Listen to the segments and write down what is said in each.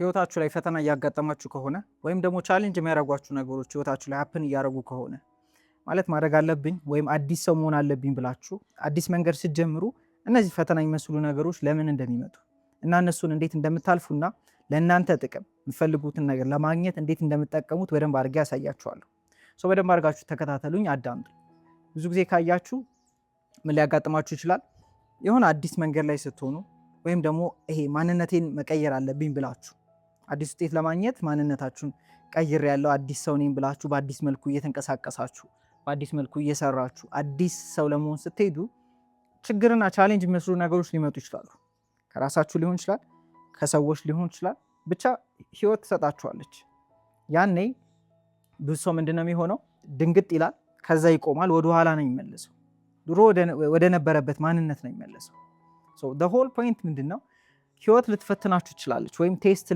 ህይወታችሁ ላይ ፈተና እያጋጠማችሁ ከሆነ ወይም ደግሞ ቻሌንጅ የሚያደርጓችሁ ነገሮች ህይወታችሁ ላይ ሀፕን እያደረጉ ከሆነ ማለት ማድረግ አለብኝ ወይም አዲስ ሰው መሆን አለብኝ ብላችሁ አዲስ መንገድ ስትጀምሩ እነዚህ ፈተና የሚመስሉ ነገሮች ለምን እንደሚመጡ እና እነሱን እንዴት እንደምታልፉና ለእናንተ ጥቅም የምትፈልጉትን ነገር ለማግኘት እንዴት እንደምትጠቀሙት በደንብ አድርጌ ያሳያችኋለሁ። በደንብ አድርጋችሁ ተከታተሉኝ፣ አዳምጡ። ብዙ ጊዜ ካያችሁ ምን ሊያጋጥማችሁ ይችላል? የሆነ አዲስ መንገድ ላይ ስትሆኑ ወይም ደግሞ ይሄ ማንነቴን መቀየር አለብኝ ብላችሁ አዲስ ውጤት ለማግኘት ማንነታችሁን ቀይር ያለው አዲስ ሰው ነኝ ብላችሁ በአዲስ መልኩ እየተንቀሳቀሳችሁ በአዲስ መልኩ እየሰራችሁ አዲስ ሰው ለመሆን ስትሄዱ ችግርና ቻሌንጅ የሚመስሉ ነገሮች ሊመጡ ይችላሉ። ከራሳችሁ ሊሆን ይችላል፣ ከሰዎች ሊሆን ይችላል። ብቻ ህይወት ትሰጣችኋለች። ያኔ ብዙ ሰው ምንድነው የሚሆነው? ድንግጥ ይላል፣ ከዛ ይቆማል፣ ወደኋላ ነው የሚመለሰው። ድሮ ወደ ነበረበት ማንነት ነው የሚመለሰው። the whole point ምንድነው? ህይወት ልትፈትናችሁ ትችላለች ወይም ቴስት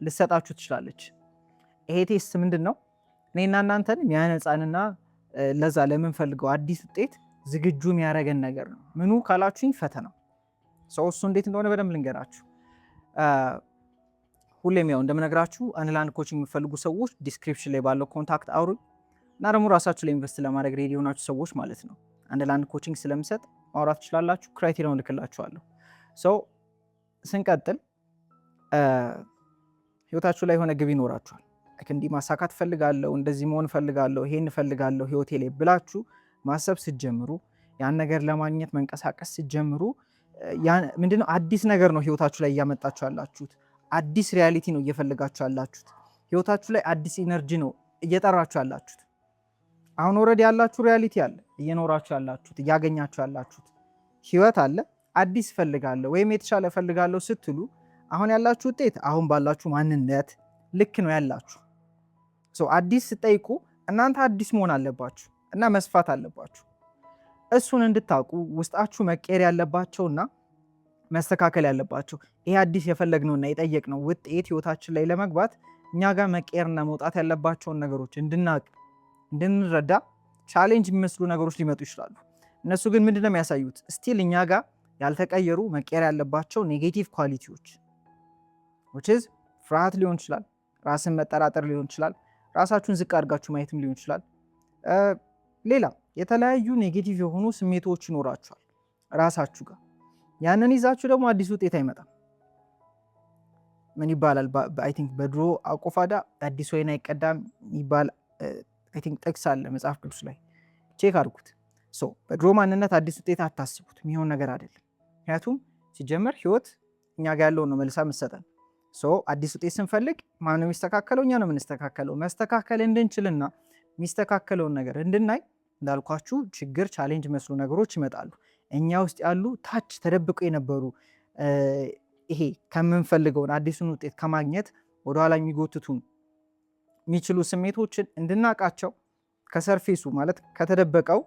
ልትሰጣችሁ ትችላለች። ይሄ ቴስት ምንድነው? እኔና እናንተን የሚያነጻንና ለዛ ለምንፈልገው አዲስ ውጤት ዝግጁ የሚያደርገን ነገር ነው። ምኑ ካላችሁኝ ፈተናው። እሱ እንዴት እንደሆነ በደንብ ልንገራችሁ። ሁሌም ያው እንደምነግራችሁ አንላንድ ኮቺንግ የሚፈልጉ ሰዎች ዲስክሪፕሽን ላይ ባለው ኮንታክት አውሩኝ እና ደግሞ ራሳችሁ ላይ ኢንቨስት ለማድረግ ሬዲ የሆናችሁ ሰዎች ማለት ነው አንላንድ ኮቺንግ ስለምሰጥ ማውራት ትችላላችሁ። ክራይቴሪያውን ልክላችኋለሁ። ስንቀጥል ህይወታችሁ ላይ የሆነ ግብ ይኖራችኋል። እንዲህ ማሳካት ፈልጋለሁ፣ እንደዚህ መሆን ፈልጋለሁ፣ ይሄን ፈልጋለሁ ህይወቴ ላይ ብላችሁ ማሰብ ስትጀምሩ፣ ያን ነገር ለማግኘት መንቀሳቀስ ስትጀምሩ ምንድነው አዲስ ነገር ነው ህይወታችሁ ላይ እያመጣችሁ ያላችሁት። አዲስ ሪያሊቲ ነው እየፈለጋችሁ ያላችሁት። ህይወታችሁ ላይ አዲስ ኢነርጂ ነው እየጠራችሁ ያላችሁት። አሁን ኦልሬዲ ያላችሁ ሪያሊቲ አለ፣ እየኖራችሁ ያላችሁት፣ እያገኛችሁ ያላችሁት ህይወት አለ። አዲስ ፈልጋለሁ ወይም የተሻለ ፈልጋለሁ ስትሉ አሁን ያላችሁ ውጤት አሁን ባላችሁ ማንነት ልክ ነው ያላችሁ። አዲስ ስጠይቁ እናንተ አዲስ መሆን አለባችሁ እና መስፋት አለባችሁ። እሱን እንድታውቁ ውስጣችሁ መቀየር ያለባቸውና መስተካከል ያለባቸው ይሄ አዲስ የፈለግነውና የጠየቅነው ውጤት ህይወታችን ላይ ለመግባት እኛ ጋር መቀየርና መውጣት ያለባቸውን ነገሮች እንድናውቅ እንድንረዳ ቻሌንጅ የሚመስሉ ነገሮች ሊመጡ ይችላሉ። እነሱ ግን ምንድነው የሚያሳዩት? ስቲል እኛ ጋር ያልተቀየሩ መቀየር ያለባቸው ኔጌቲቭ ኳሊቲዎች which is ፍርሃት ሊሆን ይችላል፣ ራስን መጠራጠር ሊሆን ይችላል፣ ራሳችሁን ዝቅ አድርጋችሁ ማየትም ሊሆን ይችላል። ሌላ የተለያዩ ኔጌቲቭ የሆኑ ስሜቶች ይኖራችኋል ራሳችሁ ጋር። ያንን ይዛችሁ ደግሞ አዲስ ውጤት አይመጣም። ምን ይባላል? አይ ቲንክ በድሮ አቆፋዳ አዲስ ወይን አይቀዳም ይባል አይ ቲንክ ጥቅስ አለ መጽሐፍ ቅዱስ ላይ፣ ቼክ አድርጉት። በድሮ ማንነት አዲስ ውጤት አታስቡት፣ የሚሆን ነገር አይደለም። ምክንያቱም ሲጀመር ህይወት እኛ ጋር ያለውን ነው መልሳ የምትሰጠን። አዲስ ውጤት ስንፈልግ ማን ነው የሚስተካከለው? እኛ ነው የምንስተካከለው። መስተካከል እንድንችልና የሚስተካከለውን ነገር እንድናይ እንዳልኳችሁ ችግር፣ ቻሌንጅ መስሉ ነገሮች ይመጣሉ። እኛ ውስጥ ያሉ ታች ተደብቀው የነበሩ ይሄ ከምንፈልገውን አዲሱን ውጤት ከማግኘት ወደኋላ የሚጎትቱን የሚችሉ ስሜቶችን እንድናቃቸው ከሰርፌሱ ማለት ከተደበቀው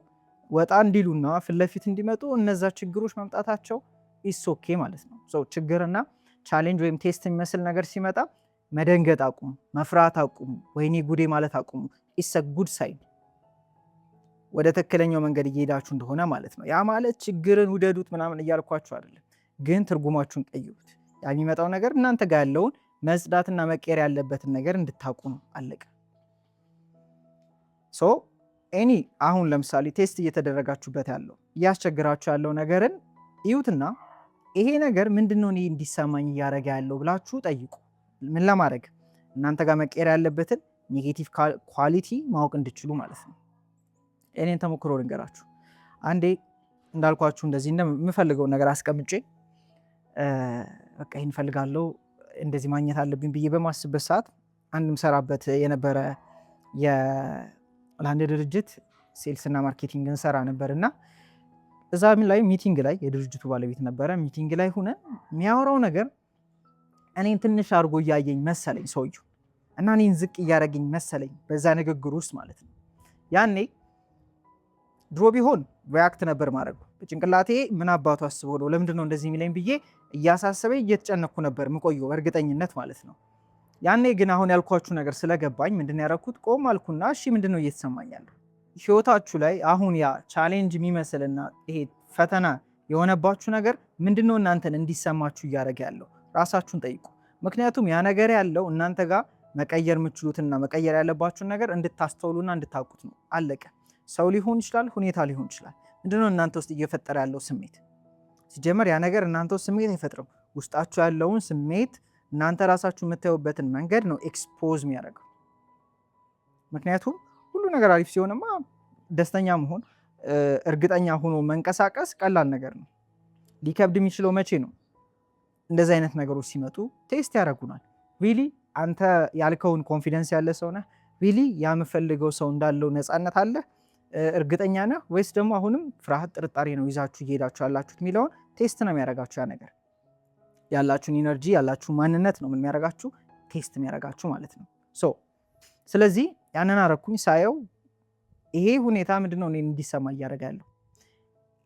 ወጣ እንዲሉና ፊት ለፊት እንዲመጡ እነዛ ችግሮች መምጣታቸው ኢሶኬ ማለት ነው። ችግርና ቻሌንጅ ወይም ቴስት የሚመስል ነገር ሲመጣ መደንገጥ አቁሙ፣ መፍራት አቁሙ፣ ወይኔ ጉዴ ማለት አቁሙ። ኢስ አ ጉድ ሳይን ወደ ትክክለኛው መንገድ እየሄዳችሁ እንደሆነ ማለት ነው። ያ ማለት ችግርን ውደዱት ምናምን እያልኳችሁ አይደለም፣ ግን ትርጉማችሁን ቀይሩት። ያ የሚመጣው ነገር እናንተ ጋር ያለውን መጽዳትና መቀየር ያለበትን ነገር እንድታውቁ ነው። አለቀ። አሁን ለምሳሌ ቴስት እየተደረጋችሁበት ያለው እያስቸግራችሁ ያለው ነገርን እዩትና ይሄ ነገር ምንድነው እኔ እንዲሰማኝ እያደረገ ያለው ብላችሁ ጠይቁ። ምን ለማድረግ? እናንተ ጋር መቀየር ያለበትን ኔጌቲቭ ኳሊቲ ማወቅ እንድችሉ ማለት ነው። እኔን ተሞክሮ ልንገራችሁ። አንዴ እንዳልኳችሁ እንደዚህ እንደምፈልገው ነገር አስቀምጬ በቃ ይሄን ፈልጋለሁ እንደዚህ ማግኘት አለብኝ ብዬ በማስበት ሰዓት አንድ ምሰራበት የነበረ ለአንድ ድርጅት ሴልስና ማርኬቲንግ እንሰራ ነበር እና እዛ ላይ ሚቲንግ ላይ የድርጅቱ ባለቤት ነበረ። ሚቲንግ ላይ ሆነ የሚያወራው ነገር እኔን ትንሽ አድርጎ እያየኝ መሰለኝ ሰውየው እና እኔን ዝቅ እያደረገኝ መሰለኝ በዛ ንግግር ውስጥ ማለት ነው። ያኔ ድሮ ቢሆን ሪያክት ነበር ማድረግ በጭንቅላቴ ምን አባቱ አስቦ ነው ለምንድነው እንደዚህ የሚለኝ ብዬ እያሳሰበኝ እየተጨነኩ ነበር የምቆየው በእርግጠኝነት ማለት ነው። ያኔ ግን አሁን ያልኳችሁ ነገር ስለገባኝ ምንድን ያደረኩት ቆም አልኩና እሺ ምንድነው እየተሰማኝ ያለው ህይወታችሁ ላይ አሁን ያ ቻሌንጅ የሚመስልና ይሄ ፈተና የሆነባችሁ ነገር ምንድነው እናንተን እንዲሰማችሁ እያደረገ ያለው? ራሳችሁን ጠይቁ። ምክንያቱም ያ ነገር ያለው እናንተ ጋር መቀየር የምትችሉትና መቀየር ያለባችሁን ነገር እንድታስተውሉና እንድታውቁት ነው። አለቀ። ሰው ሊሆን ይችላል፣ ሁኔታ ሊሆን ይችላል። ምንድነው እናንተ ውስጥ እየፈጠረ ያለው ስሜት? ሲጀመር ያ ነገር እናንተ ውስጥ ስሜት አይፈጥርም። ውስጣችሁ ያለውን ስሜት እናንተ ራሳችሁ የምታዩበትን መንገድ ነው ኤክስፖዝ የሚያደርገው። ምክንያቱም ሁሉ ነገር አሪፍ ሲሆንማ ደስተኛ መሆን እርግጠኛ ሆኖ መንቀሳቀስ ቀላል ነገር ነው። ሊከብድ የሚችለው መቼ ነው? እንደዚህ አይነት ነገሮች ሲመጡ ቴስት ያደርጉናል። ሪሊ አንተ ያልከውን ኮንፊደንስ ያለ ሰው ነህ? ሪሊ የምፈልገው ሰው እንዳለው ነፃነት አለ? እርግጠኛ ነህ? ወይስ ደግሞ አሁንም ፍርሃት፣ ጥርጣሬ ነው ይዛችሁ እየሄዳችሁ ያላችሁት የሚለውን ቴስት ነው የሚያደርጋችሁ። ያ ነገር ያላችሁን ኢነርጂ ያላችሁ ማንነት ነው ምን የሚያደርጋችሁ? ቴስት የሚያደርጋችሁ ማለት ነው። ስለዚህ ያንን አረኩኝ ሳየው ይሄ ሁኔታ ምንድነው እኔን እንዲሰማ እያደረገ ያለው?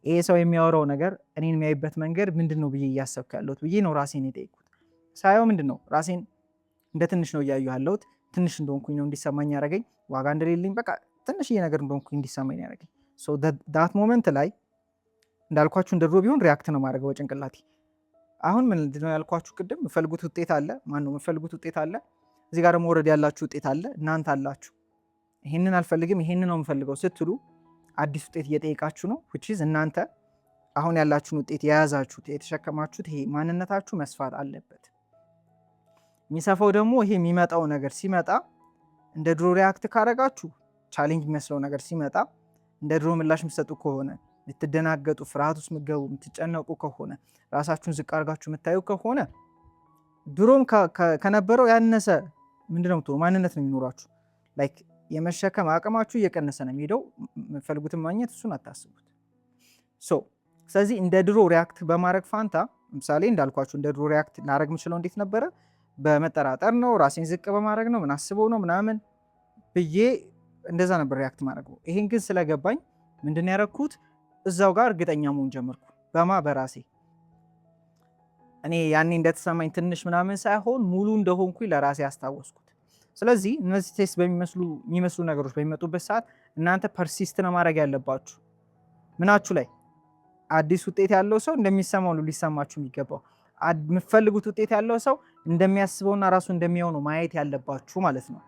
ይሄ ሰው የሚያወራው ነገር እኔን የሚያይበት መንገድ ምንድነው ብዬ እያሰብኩ ያለሁት ብዬ ነው ራሴን የጠየኩት። ሳየው ምንድነው ራሴን እንደ ትንሽ ነው እያየሁ ያለሁት። ትንሽ እንደሆንኩኝ ነው እንዲሰማኝ ያደረገኝ። ዋጋ እንደሌለኝ በቃ ትንሽዬ ነገር እንደሆንኩኝ እንዲሰማኝ ያደረገኝ። ዳት ሞመንት ላይ እንዳልኳችሁ እንደ ድሮ ቢሆን ሪያክት ነው ማድረገው በጭንቅላቴ። አሁን ምንድነው ያልኳችሁ ቅድም የምፈልጉት ውጤት አለ። ማነው የምፈልጉት ውጤት አለ። እዚህ ጋር ደግሞ ወረድ ያላችሁ ውጤት አለ። እናንተ አላችሁ። ይሄንን አልፈልግም ይሄንን ነው የምፈልገው ስትሉ አዲስ ውጤት እየጠየቃችሁ ነው። which is እናንተ አሁን ያላችሁን ውጤት የያዛችሁት የተሸከማችሁት ይሄ ማንነታችሁ መስፋት አለበት። የሚሰፋው ደግሞ ይሄ የሚመጣው ነገር ሲመጣ እንደ ድሮ ሪያክት ካረጋችሁ ቻሌንጅ የሚመስለው ነገር ሲመጣ እንደ ድሮ ምላሽ የምትሰጡ ከሆነ ልትደናገጡ፣ ፍርሃት ውስጥ የምትገቡ፣ የምትጨነቁ ከሆነ ራሳችሁን ዝቅ አድርጋችሁ የምታዩ ከሆነ ድሮም ከነበረው ያነሰ ምንድነው ማንነት ነው የሚኖራችሁ። ላይክ የመሸከም አቅማችሁ እየቀነሰ ነው የሚሄደው። የምትፈልጉትን ማግኘት እሱን አታስቡት። ስለዚህ እንደ ድሮ ሪያክት በማድረግ ፋንታ ምሳሌ እንዳልኳችሁ እንደ ድሮ ሪያክት ላደርግ የምችለው እንዴት ነበረ? በመጠራጠር ነው፣ ራሴን ዝቅ በማድረግ ነው፣ ምን አስበው ነው ምናምን ብዬ እንደዛ ነበር ሪያክት ማድረግ። ይሄን ግን ስለገባኝ ምንድን ነው ያደረኩት? እዛው ጋር እርግጠኛ መሆን ጀመርኩ። በራሴ እኔ ያኔ እንደተሰማኝ ትንሽ ምናምን ሳይሆን ሙሉ እንደሆንኩኝ ለራሴ አስታወስኩት። ስለዚህ እነዚህ ቴስት የሚመስሉ ነገሮች በሚመጡበት ሰዓት እናንተ ፐርሲስት ነው ማድረግ ያለባችሁ። ምናችሁ ላይ አዲስ ውጤት ያለው ሰው እንደሚሰማው ነው ሊሰማችሁ የሚገባው። የምትፈልጉት ውጤት ያለው ሰው እንደሚያስበውና ራሱ እንደሚሆነው ማየት ያለባችሁ ማለት ነው።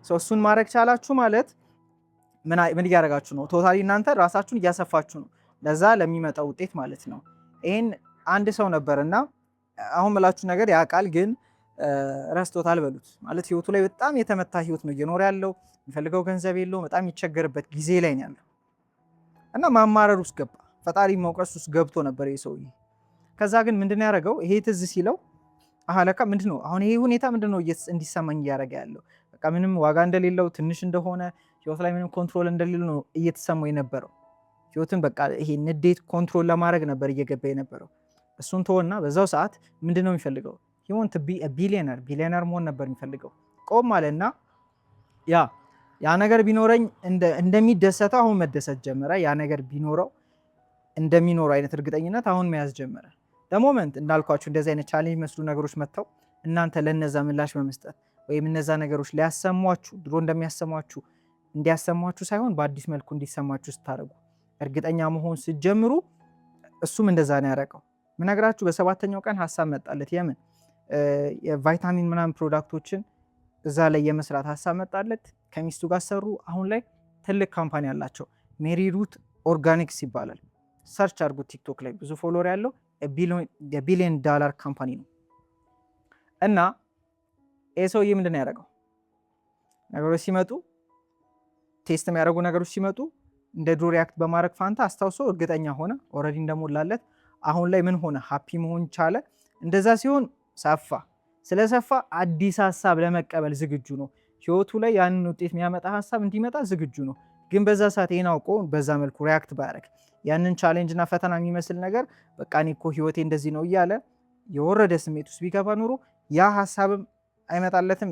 እሱን ማድረግ ቻላችሁ ማለት ምን እያደረጋችሁ ነው? ቶታሊ እናንተ ራሳችሁን እያሰፋችሁ ነው ለዛ ለሚመጣው ውጤት ማለት ነው። ይሄን አንድ ሰው ነበርና አሁን ምላችሁ ነገር ያውቃል ግን ረስቶታል በሉት። ማለት ህይወቱ ላይ በጣም የተመታ ህይወት ነው እየኖረ ያለው። የሚፈልገው ገንዘብ የለው። በጣም የሚቸገርበት ጊዜ ላይ ነው ያለው እና ማማረር ውስጥ ገባ። ፈጣሪ መውቀስ ውስጥ ገብቶ ነበር ይሄ ሰውዬ። ከዛ ግን ምንድነው ያደረገው? ይሄ ትዝ ሲለው ለካ ምንድነው አሁን ይሄ ሁኔታ ምንድነው እንዲሰማኝ እያደረገ ያለው? በቃ ምንም ዋጋ እንደሌለው፣ ትንሽ እንደሆነ፣ ህይወት ላይ ምንም ኮንትሮል እንደሌለው ነው እየተሰማው የነበረው። ህይወትን በቃ ይሄ ንዴት ኮንትሮል ለማድረግ ነበር እየገባ የነበረው። እሱን ተወና በዛው ሰዓት ምንድነው የሚፈልገው? he want to be a ቢሊየነር መሆን ነበር የሚፈልገው። ቆም አለና ያ ነገር ቢኖረኝ እንደሚደሰተው አሁን መደሰት ጀመረ። ያ ነገር ቢኖረው እንደሚኖረው አይነት እርግጠኝነት አሁን መያዝ ጀመረ። ለሞመንት እንዳልኳችሁ እንደዚህ አይነት ቻሌንጅ መስሉ ነገሮች መጥተው እናንተ ለነዛ ምላሽ በመስጠት ወይም እነዛ ነገሮች ሊያሰሟችሁ ድሮ እንደሚያሰሟችሁ እንዲያሰሟችሁ ሳይሆን በአዲስ መልኩ እንዲሰማችሁ ስታደርጉ እርግጠኛ መሆን ስትጀምሩ እሱም እንደዛ ነው ያደረገው። ምነግራችሁ በሰባተኛው ቀን ሀሳብ መጣለት። የምን የቫይታሚን ምናምን ፕሮዳክቶችን እዛ ላይ የመስራት ሀሳብ መጣለት። ከሚስቱ ጋር ሰሩ። አሁን ላይ ትልቅ ካምፓኒ አላቸው። ሜሪ ሩት ኦርጋኒክስ ይባላል። ሰርች አድርጉት ቲክቶክ ላይ ብዙ ፎሎወር ያለው የቢሊየን ዶላር ካምፓኒ ነው። እና ይህ ሰውዬ ምንድን ነው ያደረገው? ነገሮች ሲመጡ ቴስት የሚያደርጉ ነገሮች ሲመጡ እንደ ድሮ ሪያክት በማድረግ ፋንታ አስታውሶ እርግጠኛ ሆነ። ኦልሬዲ እንደሞላለት አሁን ላይ ምን ሆነ? ሃፒ መሆን ቻለ። እንደዛ ሲሆን ሰፋ። ስለሰፋ አዲስ ሀሳብ ለመቀበል ዝግጁ ነው። ህይወቱ ላይ ያንን ውጤት የሚያመጣ ሀሳብ እንዲመጣ ዝግጁ ነው። ግን በዛ ሰዓት ይሄን አውቆ በዛ መልኩ ሪያክት ባያደርግ ያንን ቻሌንጅ እና ፈተና የሚመስል ነገር በቃ እኔ እኮ ህይወቴ እንደዚህ ነው እያለ የወረደ ስሜት ውስጥ ቢገባ ኑሮ ያ ሀሳብም አይመጣለትም፣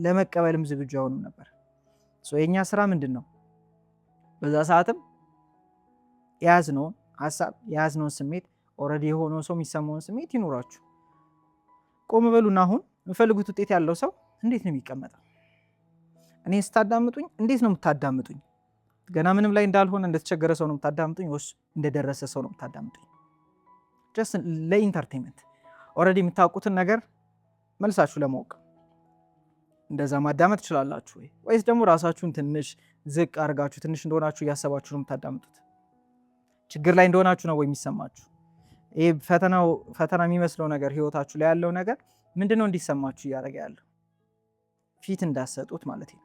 ለመቀበልም ዝግጁ አይሆንም ነበር። የኛ ስራ ምንድን ነው? በዛ ሰዓትም የያዝነውን ሀሳብ የያዝነውን ስሜት ኦልሬዲ የሆነው ሰው የሚሰማውን ስሜት ይኖራችሁ። ቆም በሉና አሁን የምፈልጉት ውጤት ያለው ሰው እንዴት ነው የሚቀመጠው? እኔ ስታዳምጡኝ እንዴት ነው የምታዳምጡኝ? ገና ምንም ላይ እንዳልሆነ እንደተቸገረ ሰው ነው የምታዳምጡኝ ወይስ እንደደረሰ ሰው ነው የምታዳምጡኝ? ጀስት ለኢንተርቴንመንት ኦልሬዲ የምታውቁትን ነገር መልሳችሁ ለማወቅ እንደዛ ማዳመጥ ትችላላችሁ ወይ? ወይስ ደግሞ ራሳችሁን ትንሽ ዝቅ አድርጋችሁ ትንሽ እንደሆናችሁ እያሰባችሁ ነው የምታዳምጡት? ችግር ላይ እንደሆናችሁ ነው ወይ የሚሰማችሁ? ይህ ፈተና የሚመስለው ነገር ህይወታችሁ ላይ ያለው ነገር ምንድነው እንዲሰማችሁ እያደረገ ያለው? ፊት እንዳሰጡት ማለት ነው።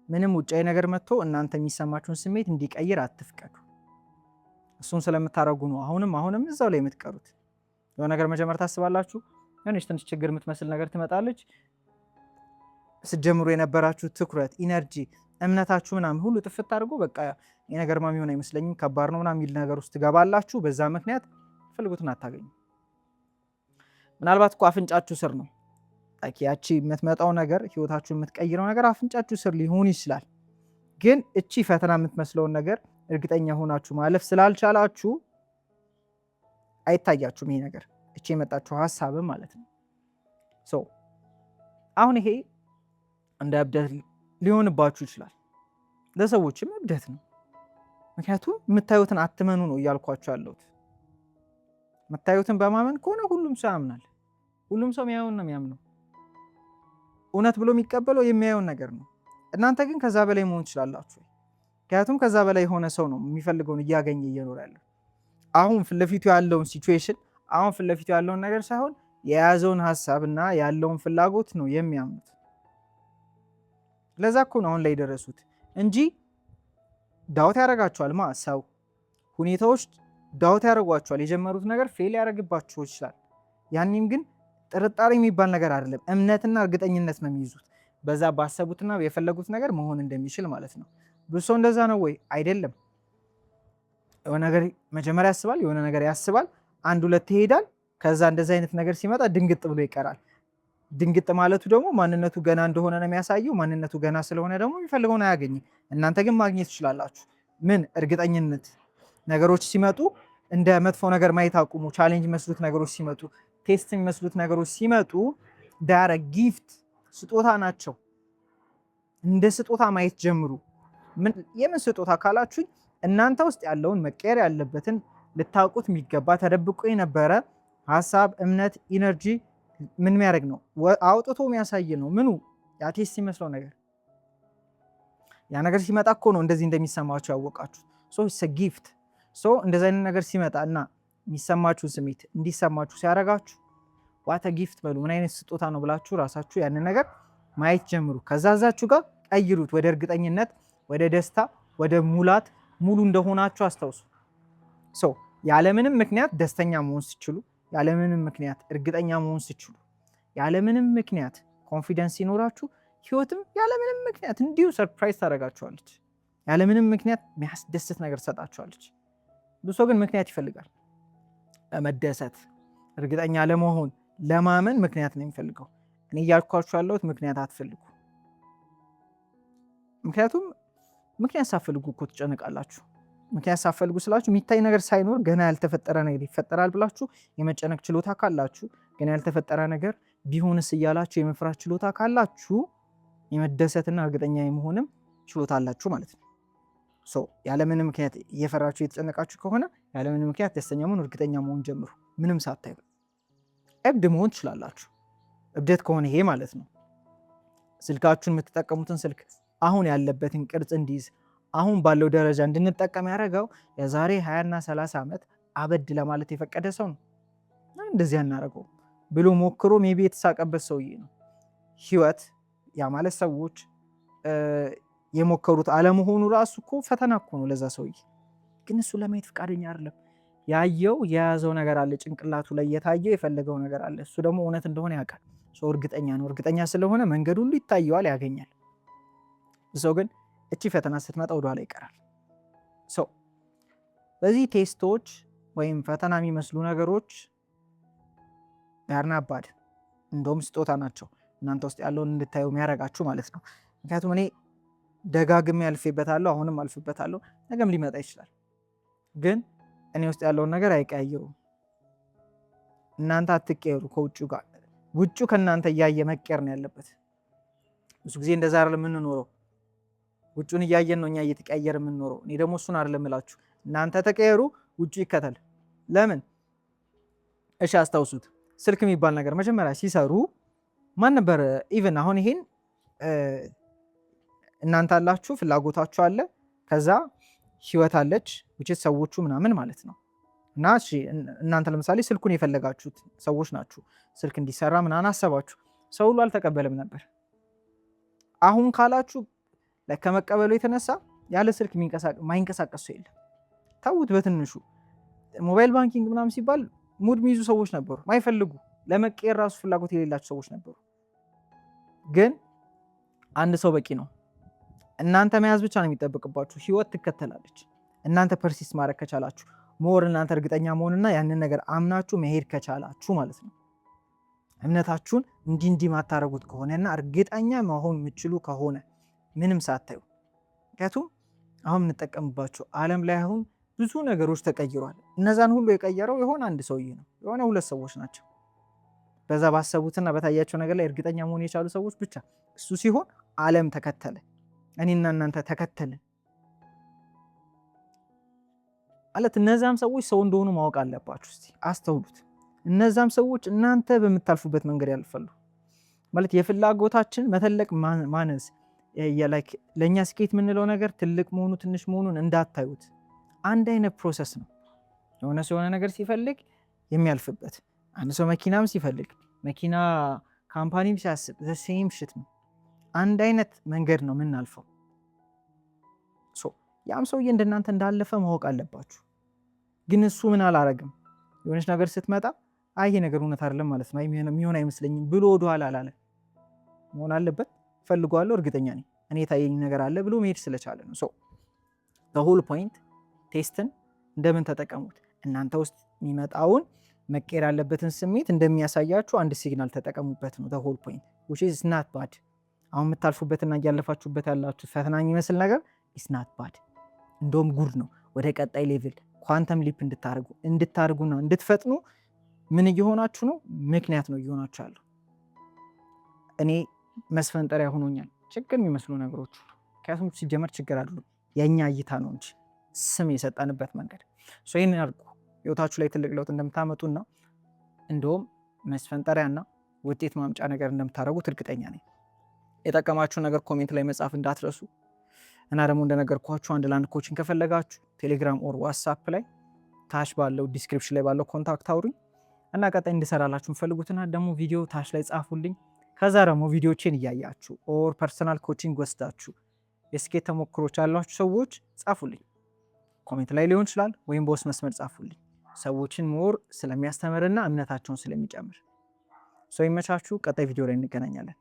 ምንም ውጫዊ ነገር መጥቶ እናንተ የሚሰማችሁን ስሜት እንዲቀይር አትፍቀዱ። እሱን ስለምታደርጉ ነው አሁንም እዛው ላይ የምትቀሩት። የሆነ ነገር መጀመር ታስባላችሁ፣ ትንሽ ችግር የምትመስል ነገር ትመጣለች። ስትጀምሩ የነበራችሁ ትኩረት፣ ኢነርጂ፣ እምነታችሁ ምናምን ሁሉ ጥፍት አድርጎ በቃ የነገርማ የሚሆን አይመስለኝም ከባድ ነው ምናምን የሚል ነገር ውስጥ ትገባላችሁ። በዛ ምክንያት ፈልጉትን አታገኙ። ምናልባት እኮ አፍንጫችሁ ስር ነው ያቺ የምትመጣው ነገር፣ ህይወታችሁ የምትቀይረው ነገር አፍንጫችሁ ስር ሊሆን ይችላል። ግን እቺ ፈተና የምትመስለውን ነገር እርግጠኛ ሆናችሁ ማለፍ ስላልቻላችሁ አይታያችሁም ይሄ ነገር፣ እቺ የመጣችሁ ሀሳብም ማለት ነው። አሁን ይሄ እንደ እብደት ሊሆንባችሁ ይችላል፣ ለሰዎችም እብደት ነው። ምክንያቱም የምታዩትን አትመኑ ነው እያልኳችሁ ያለሁት። የምታዩትን በማመን ከሆነ ሁሉም ሰው ያምናል። ሁሉም ሰው የሚያየውን ነው የሚያምነው። እውነት ብሎ የሚቀበለው የሚያየውን ነገር ነው። እናንተ ግን ከዛ በላይ መሆን ትችላላችሁ። ምክንያቱም ከዛ በላይ የሆነ ሰው ነው የሚፈልገውን እያገኘ እየኖረ ያለው። አሁን ፊት ለፊቱ ያለውን ሲቹዌሽን፣ አሁን ፊት ለፊቱ ያለውን ነገር ሳይሆን የያዘውን ሀሳብ እና ያለውን ፍላጎት ነው የሚያምኑት። ለዛ እኮ ነው አሁን ላይ የደረሱት እንጂ ዳውት ያደርጋቸዋል ሰው፣ ሁኔታዎች ዳውት ያደርጓቸዋል። የጀመሩት ነገር ፌል ያደርግባቸው ይችላል። ያኔም ግን ጥርጣሬ የሚባል ነገር አይደለም፣ እምነትና እርግጠኝነት ነው የሚይዙት በዛ ባሰቡትና የፈለጉት ነገር መሆን እንደሚችል ማለት ነው። ብዙ ሰው እንደዛ ነው ወይ? አይደለም። የሆነ ነገር መጀመሪያ ያስባል፣ የሆነ ነገር ያስባል፣ አንድ ሁለት ይሄዳል። ከዛ እንደዛ አይነት ነገር ሲመጣ ድንግጥ ብሎ ይቀራል። ድንግጥ ማለቱ ደግሞ ማንነቱ ገና እንደሆነ ነው የሚያሳየው። ማንነቱ ገና ስለሆነ ደግሞ የሚፈልገውን አያገኝም። እናንተ ግን ማግኘት ትችላላችሁ። ምን? እርግጠኝነት። ነገሮች ሲመጡ እንደ መጥፎ ነገር ማየት አቁሙ። ቻሌንጅ መስሉት ነገሮች ሲመጡ፣ ቴስት የሚመስሉት ነገሮች ሲመጡ ዳረ ጊፍት ስጦታ ናቸው። እንደ ስጦታ ማየት ጀምሩ። የምን ስጦታ ካላችሁኝ እናንተ ውስጥ ያለውን መቀየር ያለበትን ልታውቁት የሚገባ ተደብቆ የነበረ ሀሳብ፣ እምነት፣ ኢነርጂ ምን የሚያደርግ ነው? አውጥቶ የሚያሳይ ነው። ምኑ? ያ ቴስት የሚመስለው ነገር። ያ ነገር ሲመጣ እኮ ነው እንደዚህ እንደሚሰማችሁ ያወቃችሁ። ጊፍት እንደዚህ አይነት ነገር ሲመጣ እና የሚሰማችሁ ስሜት እንዲሰማችሁ ሲያደርጋችሁ ዋተ ጊፍት በሉ። ምን አይነት ስጦታ ነው ብላችሁ ራሳችሁ ያንን ነገር ማየት ጀምሩ። ከዛ እዛችሁ ጋር ቀይሩት ወደ እርግጠኝነት፣ ወደ ደስታ፣ ወደ ሙላት። ሙሉ እንደሆናችሁ አስታውሱ። ያለምንም ምክንያት ደስተኛ መሆን ሲችሉ፣ ያለምንም ምክንያት እርግጠኛ መሆን ሲችሉ፣ ያለምንም ምክንያት ኮንፊደንስ ሲኖራችሁ፣ ህይወትም ያለምንም ምክንያት እንዲሁ ሰርፕራይዝ ታደርጋችኋለች። ያለምንም ምክንያት የሚያስደስት ነገር ትሰጣችኋለች። ብዙ ሰው ግን ምክንያት ይፈልጋል ለመደሰት፣ እርግጠኛ ለመሆን፣ ለማመን ምክንያት ነው የሚፈልገው። እኔ እያልኳችሁ ያለሁት ምክንያት አትፈልጉ። ምክንያቱም ምክንያት ሳትፈልጉ እኮ ትጨነቃላችሁ። ምክንያት ሳትፈልጉ ስላችሁ የሚታይ ነገር ሳይኖር ገና ያልተፈጠረ ነገር ይፈጠራል ብላችሁ የመጨነቅ ችሎታ ካላችሁ፣ ገና ያልተፈጠረ ነገር ቢሆንስ እያላችሁ የመፍራት ችሎታ ካላችሁ፣ የመደሰትና እርግጠኛ የመሆንም ችሎታ አላችሁ ማለት ነው። ያለምንም ምክንያት እየፈራችሁ እየተጨነቃችሁ ከሆነ ያለምንም ምክንያት ደስተኛ መሆን፣ እርግጠኛ መሆን ጀምሩ። ምንም ሳታዩ እብድ መሆን ትችላላችሁ። እብደት ከሆነ ይሄ ማለት ነው። ስልካችሁን የምትጠቀሙትን ስልክ አሁን ያለበትን ቅርጽ እንዲይዝ አሁን ባለው ደረጃ እንድንጠቀም ያደረገው የዛሬ 20 እና 30 ዓመት አበድ ለማለት የፈቀደ ሰው ነው። እንደዚህ ያናረገው ብሎ ሞክሮ ሜቢ የተሳቀበት ሰውዬ ነው። ህይወት ያ ማለት ሰዎች የሞከሩት አለመሆኑ ራሱ እኮ ፈተና እኮ ነው ለዛ ሰውዬ። ግን እሱ ለማየት ፈቃደኛ አይደለም። ያየው የያዘው ነገር አለ፣ ጭንቅላቱ ላይ የታየው የፈለገው ነገር አለ። እሱ ደግሞ እውነት እንደሆነ ያውቃል። ሰው እርግጠኛ ነው። እርግጠኛ ስለሆነ መንገድ ሁሉ ይታየዋል፣ ያገኛል። ሰው ግን እቺ ፈተና ስትመጣ ወደኋላ ይቀራል። በዚህ ቴስቶች ወይም ፈተና የሚመስሉ ነገሮች ያርናባድ እንደውም ስጦታ ናቸው፣ እናንተ ውስጥ ያለውን እንድታዩ የሚያደርጋችሁ ማለት ነው። ምክንያቱም እኔ ደጋግሜ አልፌበታለሁ፣ አሁንም አልፌበታለሁ፣ ነገም ሊመጣ ይችላል። ግን እኔ ውስጥ ያለውን ነገር አይቀያየሩም። እናንተ አትቀየሩ ከውጭው ጋር። ውጭው ከእናንተ እያየ መቀየር ነው ያለበት። ብዙ ጊዜ እንደዛ አይደለም የምንኖረው። ውጩን እያየን ነው እኛ እየተቀያየር የምንኖረው። እኔ ደግሞ እሱን አይደለም እላችሁ። እናንተ ተቀየሩ፣ ውጩ ይከተል። ለምን? እሺ አስታውሱት፣ ስልክ የሚባል ነገር መጀመሪያ ሲሰሩ ማን ነበር ኢቨን አሁን ይሄን እናንተ አላችሁ ፍላጎታችሁ አለ ከዛ ህይወት አለች which is ሰዎቹ ምናምን ማለት ነው እና እሺ እናንተ ለምሳሌ ስልኩን የፈለጋችሁት ሰዎች ናችሁ ስልክ እንዲሰራ ምናምን አሰባችሁ ሰው ሁሉ አልተቀበለም ነበር አሁን ካላችሁ ከመቀበሉ የተነሳ ያለ ስልክ ማይንቀሳቀስ ሰው የለም ታውት በትንሹ ሞባይል ባንኪንግ ምናምን ሲባል ሙድ የሚይዙ ሰዎች ነበሩ ማይፈልጉ ለመቀየር ራሱ ፍላጎት የሌላቸው ሰዎች ነበሩ ግን አንድ ሰው በቂ ነው እናንተ መያዝ ብቻ ነው የሚጠበቅባችሁ ህይወት ትከተላለች እናንተ ፐርሲስት ማድረግ ከቻላችሁ ሞር እናንተ እርግጠኛ መሆንና ያንን ነገር አምናችሁ መሄድ ከቻላችሁ ማለት ነው እምነታችሁን እንዲህ ማታረጉት ከሆነና እርግጠኛ መሆን የምትችሉ ከሆነ ምንም ሳታዩ ምክንያቱም አሁን እንጠቀምባቸው ዓለም ላይ አሁን ብዙ ነገሮች ተቀይሯል እነዛን ሁሉ የቀየረው የሆነ አንድ ሰውዬ ነው የሆነ ሁለት ሰዎች ናቸው በዛ ባሰቡትና በታያቸው ነገር ላይ እርግጠኛ መሆን የቻሉ ሰዎች ብቻ እሱ ሲሆን ዓለም ተከተለ እኔና እናንተ ተከተልን ማለት እነዛም ሰዎች ሰው እንደሆኑ ማወቅ አለባችሁ እስቲ አስተውሉት እነዛም ሰዎች እናንተ በመታልፉበት መንገድ ያልፋሉ ማለት የፍላጎታችን መተለቅ ማነስ የላይክ ለኛ ስኬት የምንለው ነገር ትልቅ መሆኑ ትንሽ መሆኑን እንዳታዩት አንድ አይነት ፕሮሰስ ነው የሆነ ሰው የሆነ ነገር ሲፈልግ የሚያልፍበት አንድ ሰው መኪናም ሲፈልግ መኪና ካምፓኒም ሲያስብ the same shit ነው አንድ አይነት መንገድ ነው የምናልፈው ያም ሰውዬ እንደናንተ እንዳለፈ ማወቅ አለባችሁ ግን እሱ ምን አላረግም የሆነች ነገር ስትመጣ አይ ነገር እውነት አይደለም ማለት ነው የሚሆን አይመስለኝም ብሎ ወደኋላ አላለ መሆን አለበት ፈልጓለሁ እርግጠኛ ነኝ እኔ ታየኝ ነገር አለ ብሎ መሄድ ስለቻለ ነው the whole point ቴስትን እንደምን ተጠቀሙት እናንተ ውስጥ የሚመጣውን መቀየር ያለበትን ስሜት እንደሚያሳያችሁ አንድ ሲግናል ተጠቀሙበት ነው the whole point which is not bad አሁን የምታልፉበትና ያለፋችሁበት ያላችሁ ፈተና የሚመስል ነገር is not bad እንደውም ጉድ ነው ወደ ቀጣይ ሌቭል ኳንተም ሊፕ እንድታርጉና እንድትፈጥኑ ምን እየሆናችሁ ነው ምክንያት ነው እየሆናችሁ ያለው እኔ መስፈንጠሪያ ሆኖኛል ችግር የሚመስሉ ነገሮች ምክንያቱም ሲጀመር ችግር አይደሉም የኛ እይታ ነው እንጂ ስም የሰጠንበት መንገድ ይህን ያርጉ ህይወታችሁ ላይ ትልቅ ለውጥ እንደምታመጡና እንደውም መስፈንጠሪያና ውጤት ማምጫ ነገር እንደምታደርጉት እርግጠኛ ነኝ የጠቀማችሁ ነገር ኮሜንት ላይ መጻፍ እንዳትረሱ እና ደግሞ እንደነገርኳችሁ አንድ ላንድ ኮቺንግ ከፈለጋችሁ ቴሌግራም ኦር ዋትስአፕ ላይ ታች ባለው ዲስክሪፕሽን ላይ ባለው ኮንታክት አውሩኝ እና ቀጣይ እንድሰራላችሁ ፈልጉትና ደግሞ ቪዲዮ ታች ላይ ጻፉልኝ ከዛ ደግሞ ቪዲዮችን እያያችሁ ኦር ፐርሰናል ኮቺንግ ወስዳችሁ የስኬት ተሞክሮች ያላችሁ ሰዎች ጻፉልኝ ኮሜንት ላይ ሊሆን ይችላል ወይም በውስጥ መስመር ጻፉልኝ ሰዎችን ሞር ስለሚያስተምርና እምነታቸውን ስለሚጨምር ይመቻችሁ ቀጣይ ቪዲዮ ላይ እንገናኛለን